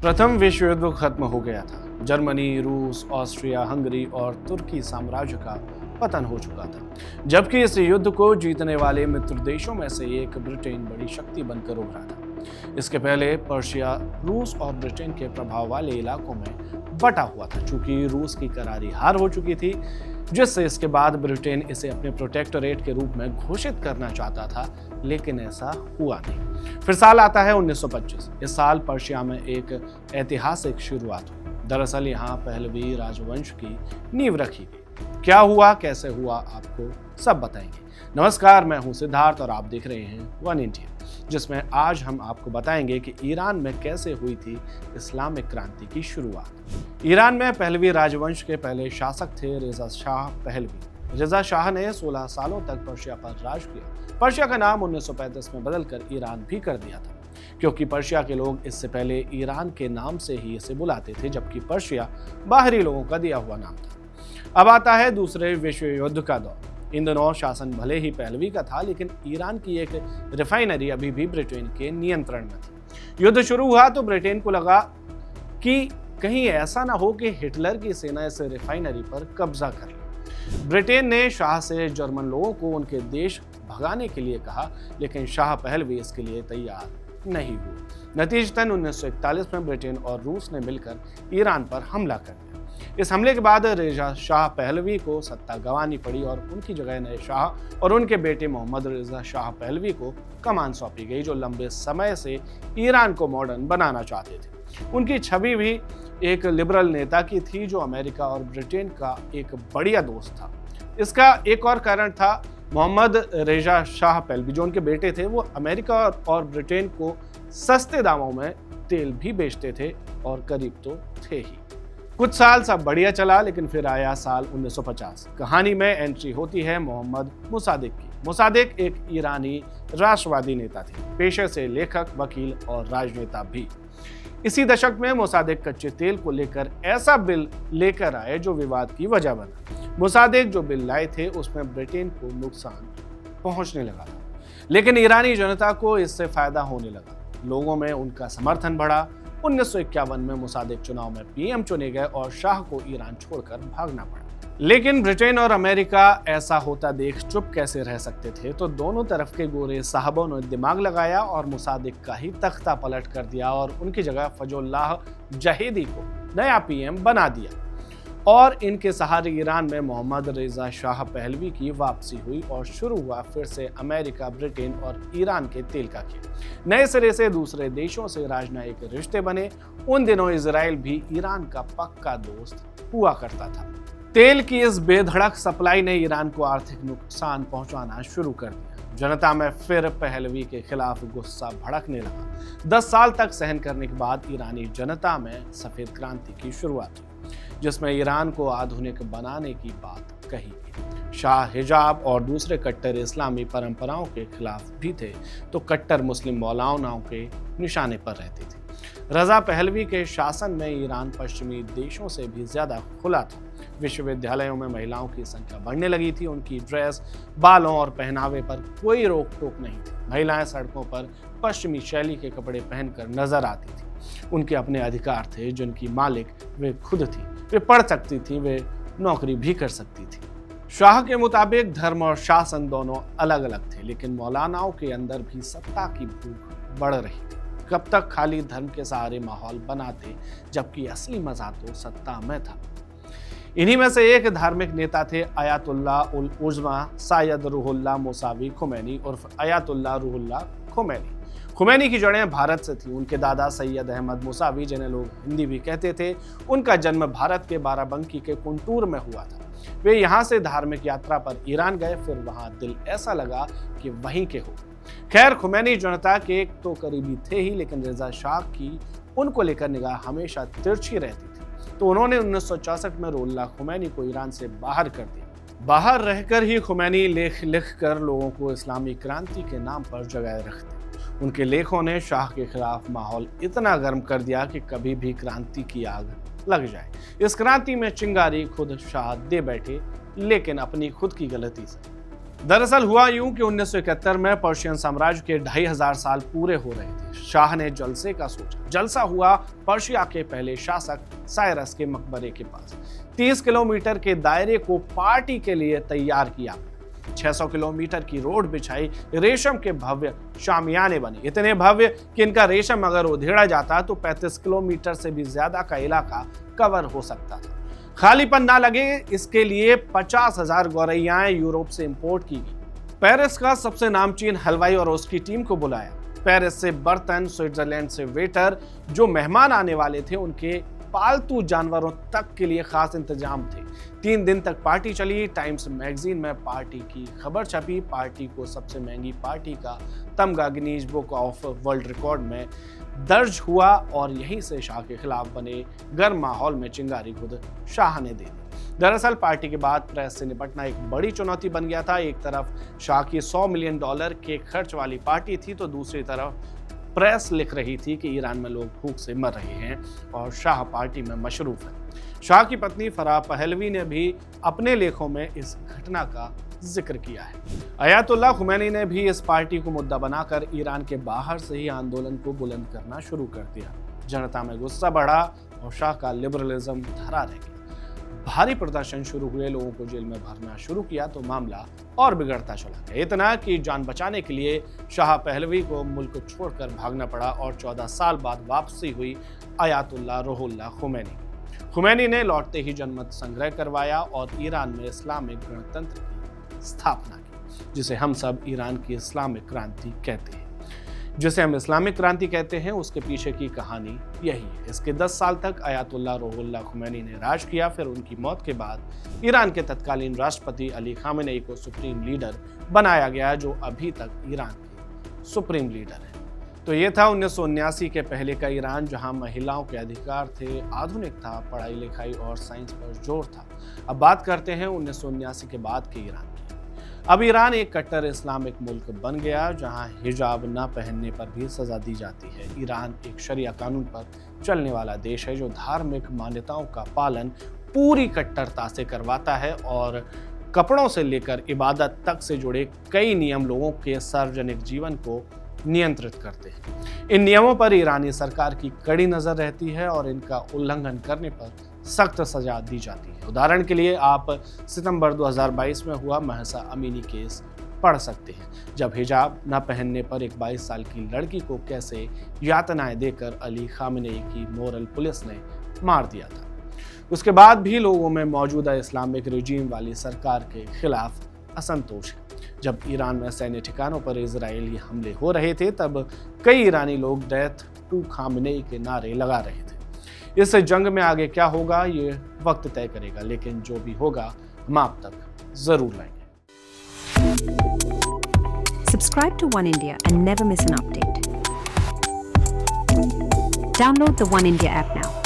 प्रथम विश्व युद्ध खत्म हो गया था। जर्मनी, रूस, ऑस्ट्रिया, हंगरी और तुर्की साम्राज्य का पतन हो चुका था, जबकि इस युद्ध को जीतने वाले मित्र देशों में से एक ब्रिटेन बड़ी शक्ति बनकर उभरा था। इसके पहले पर्शिया रूस और ब्रिटेन के प्रभाव वाले इलाकों में बटा हुआ था। चूंकि रूस की करारी हार हो चुकी थी, जिससे इसके बाद ब्रिटेन इसे अपने प्रोटेक्टोरेट के रूप में घोषित करना चाहता था, लेकिन ऐसा हुआ नहीं। फिर साल आता है 1925। इस साल पर्शिया में एक ऐतिहासिक शुरुआत हुई। दरअसल यहाँ पहलवी राजवंश की नींव रखी गई। क्या हुआ, कैसे हुआ, आपको सब बताएंगे। नमस्कार, मैं हूँ सिद्धार्थ और आप देख रहे हैं वन इंडिया, जिसमें आज हम आपको बताएंगे कि ईरान में कैसे हुई थी इस्लामिक क्रांति की शुरुआत। ईरान में पहलवी राजवंश के पहले शासक थे रेजा शाह पहलवी। रेजा शाह ने 16 सालों तक पर्शिया पर राज किया। पर्शिया का नाम 1935 में बदलकर ईरान भी कर दिया था, क्योंकि पर्शिया के लोग इससे पहले ईरान के नाम से ही इसे बुलाते थे, जबकि पर्शिया बाहरी लोगों का दिया हुआ नाम था। अब आता है दूसरे विश्व युद्ध का दौर। इन दिनों शासन भले ही पहलवी का था, लेकिन ईरान की एक रिफाइनरी अभी भी ब्रिटेन के नियंत्रण में थी। युद्ध शुरू हुआ तो ब्रिटेन को लगा कि कहीं ऐसा ना हो कि हिटलर की सेना इस रिफाइनरी पर कब्जा कर ले। ब्रिटेन ने शाह से जर्मन लोगों को उनके देश भगाने के लिए कहा, लेकिन शाह पहलवी इसके लिए तैयार नहीं हुए। नतीजतन 1941 में ब्रिटेन और रूस ने मिलकर ईरान पर हमला कर दिया। इस हमले के बाद रेजा शाह पहलवी को सत्ता गंवानी पड़ी और उनकी जगह नए शाह और उनके बेटे मोहम्मद रेजा शाह पहलवी को कमान सौंपी गई, जो लंबे समय से ईरान को मॉडर्न बनाना चाहते थे। उनकी छवि भी एक लिबरल नेता की थी, जो अमेरिका और ब्रिटेन का एक बढ़िया दोस्त था। इसका एक और कारण था, मोहम्मद रेजा शाह पहलवी जो उनके बेटे थे, वो अमेरिका और ब्रिटेन को सस्ते दामों में तेल भी बेचते थे और करीब तो थे ही। कुछ साल सब बढ़िया चला, लेकिन फिर आया साल 1950। कहानी में एंट्री होती है मोहम्मद मोसादेक की। मोसादेक एक ईरानी राष्ट्रवादी नेता थे, पेशे से लेखक, वकील और राजनेता भी। इसी दशक में मोसादेक कच्चे तेल को लेकर ऐसा बिल लेकर आए जो विवाद की वजह बना। मोसादेक जो बिल लाए थे उसमें ब्रिटेन को नुकसान पहुंचने लगा था, लेकिन ईरानी जनता को इससे फायदा होने लगा। लोगों में उनका समर्थन बढ़ा। 1951 में मोसादेक चुनाव में पीएम चुने गए और शाह को ईरान छोड़कर भागना पड़ा। लेकिन ब्रिटेन और अमेरिका ऐसा होता देख चुप कैसे रह सकते थे, तो दोनों तरफ के गोरे साहबों ने दिमाग लगाया और मोसादेक का ही तख्ता पलट कर दिया और उनकी जगह फजलुल्लाह जहीदी को नया पीएम बना दिया। और इनके सहारे ईरान में मोहम्मद रेजा शाह पहलवी की वापसी हुई और शुरू हुआ फिर से अमेरिका, ब्रिटेन और ईरान के तेल का खेल। नए सिरे से दूसरे देशों से राजनयिक रिश्ते बने। उन दिनों इजराइल भी ईरान का पक्का दोस्त हुआ करता था। तेल की इस बेधड़क सप्लाई ने ईरान को आर्थिक नुकसान पहुंचाना शुरू कर दिया। जनता में फिर पहलवी के खिलाफ गुस्सा भड़कने लगा। 10 साल तक सहन करने के बाद ईरानी जनता में सफेद क्रांति की शुरुआत हुई, जिसमें ईरान को आधुनिक बनाने की बात कही गई। शाह हिजाब और दूसरे कट्टर इस्लामी परंपराओं के खिलाफ भी थे, तो कट्टर मुस्लिम मौलानाओं के निशाने पर रहते थे। रजा पहलवी के शासन में ईरान पश्चिमी देशों से भी ज्यादा खुला था। विश्वविद्यालयों में महिलाओं की संख्या बढ़ने लगी थी। उनकी ड्रेस, बालों और पहनावे पर कोई रोक टोक नहीं थी। महिलाएं सड़कों पर पश्चिमी शैली के कपड़े पहनकर नजर आती थी। उनके अपने अधिकार थे, जिनकी मालिक वे खुद थी। वे पढ़ सकती थी, वे नौकरी भी कर सकती थी। शाह के मुताबिक धर्म और शासन दोनों अलग अलग थे, लेकिन मौलानाओं के अंदर भी सत्ता की भूख बढ़ रही थी। कब तक खाली धर्म के सहारे माहौल बनाते, जबकि असली मजा तो सत्ता में था। इन्हीं में से एक धार्मिक नेता थे आयतुल्लाह उल उज़्मा सैयद रूहुल्लाह मूसावी खुमैनी उर्फ आयतुल्लाह रूहुल्लाह खुमैनी। खुमैनी की जड़ें भारत से थीं। उनके दादा सैयद अहमद मूसावी, जिन्हें लोग हिंदी भी कहते थे, उनका जन्म भारत के बाराबंकी के कुंटूर में हुआ था। वे यहाँ से धार्मिक यात्रा पर ईरान गए, फिर वहाँ दिल ऐसा लगा कि वहीं के हो। खैर, खुमैनी जनता के एक तो करीबी थे ही, लेकिन रेजा शाह की उनको लेकर निगाह हमेशा तिरछी रहती थी, तो उन्होंने 1964 में रुहुल्लाह खुमैनी को ईरान से बाहर कर दिया। बाहर रहकर ही खुमैनी लेख लिख कर लोगों को इस्लामी क्रांति के नाम पर जगाए रखते। उनके लेखों ने शाह के खिलाफ माहौल इतना गर्म कर दिया कि कभी भी क्रांति की आग लग जाए। इस क्रांति में चिंगारी खुद शाह दे बैठे, लेकिन अपनी खुद की गलती से। दरअसल हुआ यूं कि 1971 में पर्शियन साम्राज्य के 2500 साल पूरे हो रहे थे। शाह ने जलसे का सोचा। जलसा हुआ पर्शिया के पहले शासक साइरस के मकबरे के पास। 30 किलोमीटर के दायरे को पार्टी के लिए तैयार किया। 600 किलोमीटर की रोड बिछाई, रेशम के भव्य शामियाने बने, इतने भव्य कि इनका रेशम अगर उधेड़ा जाता तो 35 किलोमीटर से भी ज्यादा का इलाका कवर हो सकता था। खालीपन ना लगे इसके लिए 50,000 गौरैयाएं यूरोप से इंपोर्ट की गई। पेरिस का सबसे नामचीन हलवाई और उसकी टीम को बुलाया। पेरिस से बर्तन, स्विट्जरलैंड से वेटर, जो मेहमान आने वाले थे उनके पालतू जानवरों तक के लिए खास इंतजाम थे। 3 दिन तक पार्टी चली। टाइम्स मैगजीन में पार्टी की खबर छपी। पार्टी को सबसे महंगी पार्टी का तमगा Guinness book of world record में दर्ज हुआ और यहीं से शाह के खिलाफ बने गर्म माहौल में चिंगारी खुद शाह ने दे दी। दरअसल पार्टी के बाद प्रेस से निपटना एक बड़ी चुनौती बन गया था। एक तरफ शाह की $100 मिलियन के खर्च वाली पार्टी थी तो दूसरी तरफ प्रेस लिख रही थी कि ईरान में लोग भूख से मर रहे हैं और शाह पार्टी में मशरूफ है। शाह की पत्नी फराह पहलवी ने भी अपने लेखों में इस घटना का जिक्र किया है। अयातुल्लाह खुमैनी ने भी इस पार्टी को मुद्दा बनाकर ईरान के बाहर से ही आंदोलन को बुलंद करना शुरू कर दिया। जनता में गुस्सा बढ़ा और शाह का लिबरलिज्म धरा रह गया। भारी प्रदर्शन शुरू हुए, लोगों को जेल में भरना शुरू किया तो मामला और बिगड़ता चला गया। इतना कि जान बचाने के लिए शाह पहलवी को मुल्क छोड़कर भागना पड़ा और 14 साल बाद वापसी हुई अयातुल्लाह रूहुल्लाह खुमैनी ने लौटते ही जनमत संग्रह करवाया और ईरान में इस्लामिक गणतंत्र की स्थापना की, जिसे हम सब ईरान की इस्लामिक क्रांति कहते हैं। जिसे हम इस्लामिक क्रांति कहते हैं उसके पीछे की कहानी यही है। इसके 10 साल तक अयातुल्लाह रूहुल्लाह खुमैनी ने राज किया। फिर उनकी मौत के बाद ईरान के तत्कालीन राष्ट्रपति अली खामेनेई को सुप्रीम लीडर बनाया गया, जो अभी तक ईरान के सुप्रीम लीडर है। तो ये था 1979 के पहले का ईरान, जहां महिलाओं के अधिकार थे, आधुनिक था, पढ़ाई लिखाई और साइंस पर जोर था। अब बात करते हैं 1979 के बाद के ईरान की। अब ईरान एक कट्टर इस्लामिक मुल्क बन गया, जहां हिजाब न पहनने पर भी सजा दी जाती है। ईरान एक शरिया कानून पर चलने वाला देश है, जो धार्मिक मान्यताओं का पालन पूरी कट्टरता से करवाता है और कपड़ों से लेकर इबादत तक से जुड़े कई नियम लोगों के सार्वजनिक जीवन को नियंत्रित करते हैं। इन नियमों पर ईरानी सरकार की कड़ी नजर रहती है और इनका उल्लंघन करने पर सख्त सजा दी जाती है। उदाहरण के लिए आप सितंबर 2022 में हुआ महसा अमीनी केस पढ़ सकते हैं, जब हिजाब न पहनने पर एक 22 साल की लड़की को कैसे यातनाएं देकर अली खामेनेई की मोरल पुलिस ने मार दिया था। उसके बाद भी लोगों में मौजूदा इस्लामिक रिजीम वाली सरकार के खिलाफ असंतोष है। जब ईरान में सैन्य ठिकानों पर इजरायली हमले हो रहे थे, तब कई ईरानी लोग डेथ टू खामेनेई के नारे लगा रहे थे। इस जंग में आगे क्या होगा ये वक्त तय करेगा, लेकिन जो भी होगा हम आप तक जरूर लाएंगे। Subscribe to One India and never miss an update. Download the One India app now.